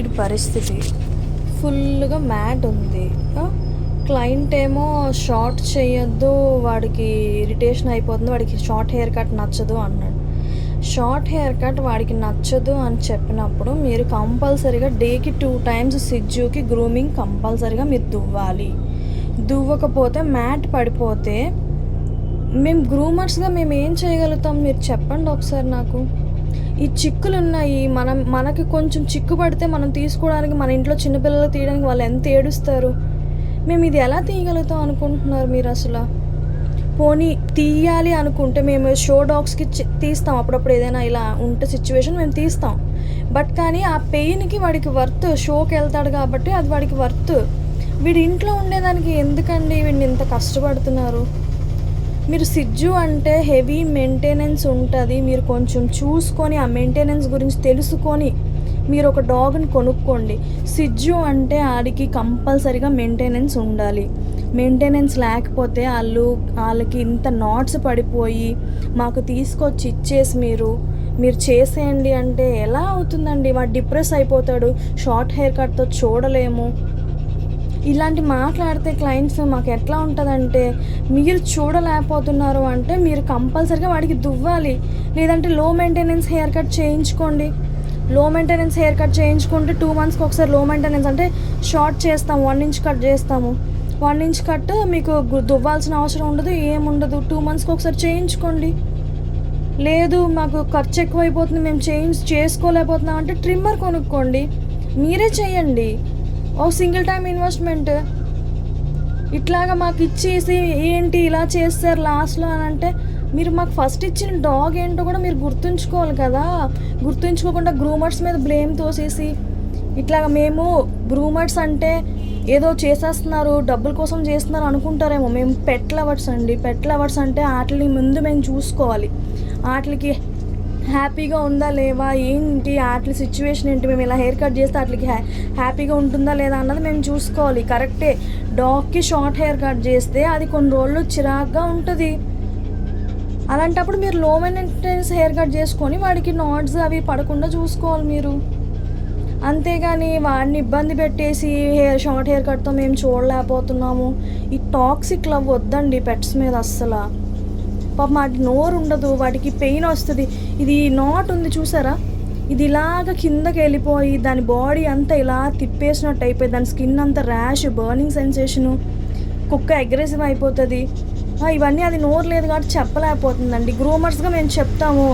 వీడి పరిస్థితి. ఫుల్గా మ్యాట్ ఉంది. క్లయింట్ ఏమో షార్ట్ చేయొద్దు, వాడికి ఇరిటేషన్ అయిపోతుంది, వాడికి షార్ట్ హెయిర్ కట్ నచ్చదు అన్నాడు. షార్ట్ హెయిర్ కట్ వాడికి నచ్చదు అని చెప్పినప్పుడు మీరు కంపల్సరీగా డేకి 2 times సిజ్జుకి గ్రూమింగ్ కంపల్సరీగా మీరు దువ్వాలి. దువ్వకపోతే మ్యాట్ పడిపోతే మేము గ్రూమర్స్గా మేము ఏం చేయగలుగుతాం? మీరు చెప్పండి ఒకసారి నాకు. ఈ చిక్కులు ఉన్నాయి, మనకి కొంచెం చిక్కు పడితే మనం తీసుకోవడానికి, మన ఇంట్లో చిన్నపిల్లలు తీయడానికి వాళ్ళు ఎంత ఏడుస్తారు. మేము ఇది ఎలా తీయగలుగుతాం అనుకుంటున్నారు మీరు అసలు? పోనీ తీయాలి అనుకుంటే మేము షో డాగ్స్కి తీస్తాం, అప్పుడప్పుడు ఏదైనా ఇలా ఉంటే సిచ్యువేషన్ మేము తీస్తాం. బట్ కానీ ఆ పెయిన్కి వాడికి వర్త్. షోకి వెళ్తాడు కాబట్టి అది వాడికి వర్త్. వీడి ఇంట్లో ఉండేదానికి ఎందుకండి వీడిని ఇంత కష్టపడుతున్నారు? మీరు సిజ్జు అంటే హెవీ మెయింటెనెన్స్ ఉంటుంది, మీరు కొంచెం చూసుకొని ఆ మెయింటెనెన్స్ గురించి తెలుసుకొని మీరు ఒక డాగ్ని కొనుక్కోండి. సిజ్జు అంటే ఆడికి కంపల్సరీగా మెయింటెనెన్స్ ఉండాలి. మెయింటెనెన్స్ లేకపోతే వాళ్ళకి ఇంత నాట్స్ పడిపోయి మాకు తీసుకొచ్చి ఇచ్చేసి మీరు చేసేయండి అంటే ఎలా అవుతుందండి? వాడు డిప్రెస్ అయిపోతాడు. షార్ట్ హెయిర్ కట్తో చూడలేము. ఇలాంటి మాట్లాడితే క్లయింట్స్ మాకు ఎట్లా ఉంటుందంటే, మీరు చూడలేకపోతున్నారు అంటే మీరు కంపల్సరీగా వాడికి దువ్వాలి, లేదంటే లో మెయింటెనెన్స్ హెయిర్ కట్ చేయించుకోండి. లో మెయింటెనెన్స్ హెయిర్ కట్ చేయించుకుంటే 2 monthsకి ఒకసారి లో మెయింటెనెన్స్ అంటే షార్ట్ చేస్తాము, 1 inch కట్ చేస్తాము. 1 inch కట్ మీకు దువ్వాల్సిన అవసరం ఉండదు, ఏముండదు. 2 monthsకి ఒకసారి చేయించుకోండి. లేదు మాకు ఖర్చు ఎక్కువైపోతుంది, మేము చేసుకోలేకపోతున్నాం అంటే ట్రిమ్మర్ కొనుక్కోండి, మీరే చేయండి. ఓ సింగిల్ టైం ఇన్వెస్ట్మెంట్. ఇట్లాగా మాకు ఇచ్చేసి ఏంటి ఇలా చేస్తారు లాస్ట్లో అని అంటే, మీరు మాకు ఫస్ట్ ఇచ్చిన డాగ్ ఏంటో కూడా మీరు గుర్తుంచుకోవాలి కదా. గుర్తుంచుకోకుండా గ్రూమర్స్ మీద బ్లేమ్ తోసేసి ఇట్లాగా మేము గ్రూమర్స్ అంటే ఏదో చేసేస్తున్నారు, డబ్బుల కోసం చేస్తున్నారు అనుకుంటారేమో. మేము పెట్ లవర్స్ అండి. పెట్ లవర్స్ అంటే వాటిని ముందు మేము చూసుకోవాలి. వాటికి హ్యాపీగా ఉందా లేవా, ఏంటి వాటి సిచ్యువేషన్ ఏంటి, మేము ఇలా హెయిర్ కట్ చేస్తే వాటికి హ్యాపీగా ఉంటుందా లేదా అన్నది మేము చూసుకోవాలి. కరెక్టే, డాగ్కి షార్ట్ హెయిర్ కట్ చేస్తే అది కొన్ని రోజులు చిరాగ్గా ఉంటుంది. అలాంటప్పుడు మీరు లో మెయింటెనెన్స్ హెయిర్ కట్ చేసుకొని వాడికి నాట్స్ అవి పడకుండా చూసుకోవాలి మీరు. అంతేగాని వాడిని ఇబ్బంది పెట్టేసి షార్ట్ హెయిర్ కట్తో మేము చూడలేకపోతున్నాము, ఈ టాక్సిక్ లవ్ వద్దండి పెట్స్ మీద అస్సలు. పాపం వాటి నోరు ఉండదు, వాటికి పెయిన్ వస్తుంది. ఇది నాట్ ఉంది చూసారా, ఇది ఇలాగ కిందకి వెళ్ళిపోయి దాని బాడీ అంతా ఇలా తిప్పేసినట్టు అయిపోయి దాని స్కిన్ అంతా ర్యాష్, బర్నింగ్ సెన్సేషను, కుక్క అగ్రెసివ్ అయిపోతుంది. ఇవన్నీ అది నోరు లేదు కాబట్టి చెప్పలేకపోతుందండి. గ్రూమర్స్గా మేము చెప్తాము,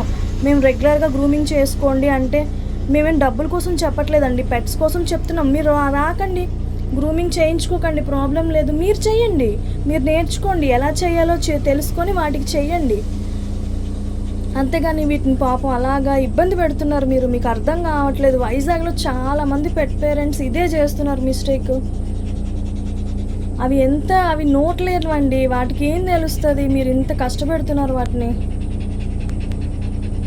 మేము రెగ్యులర్గా గ్రూమింగ్ చేసుకోండి అంటే మేమేం డబ్బుల కోసం చెప్పట్లేదండి, పెట్స్ కోసం చెప్తున్నాం. మీరు రాకండి, గ్రూమింగ్ చేయించుకోకండి, ప్రాబ్లం లేదు. మీరు చేయండి, మీరు నేర్చుకోండి, ఎలా చేయాలో తెలుసుకొని వాటికి చేయండి. అంతేగాని వీటిని పాపం అలాగా ఇబ్బంది పెడుతున్నారు మీరు. మీకు అర్థం కావట్లేదు. వైజాగ్లో చాలామంది పెట్ పేరెంట్స్ ఇదే చేస్తున్నారు మిస్టేక్. అవి నోట్లేవండి, వాటికి ఏం తెలుస్తుంది? మీరు ఇంత కష్టపెడుతున్నారు వాటిని.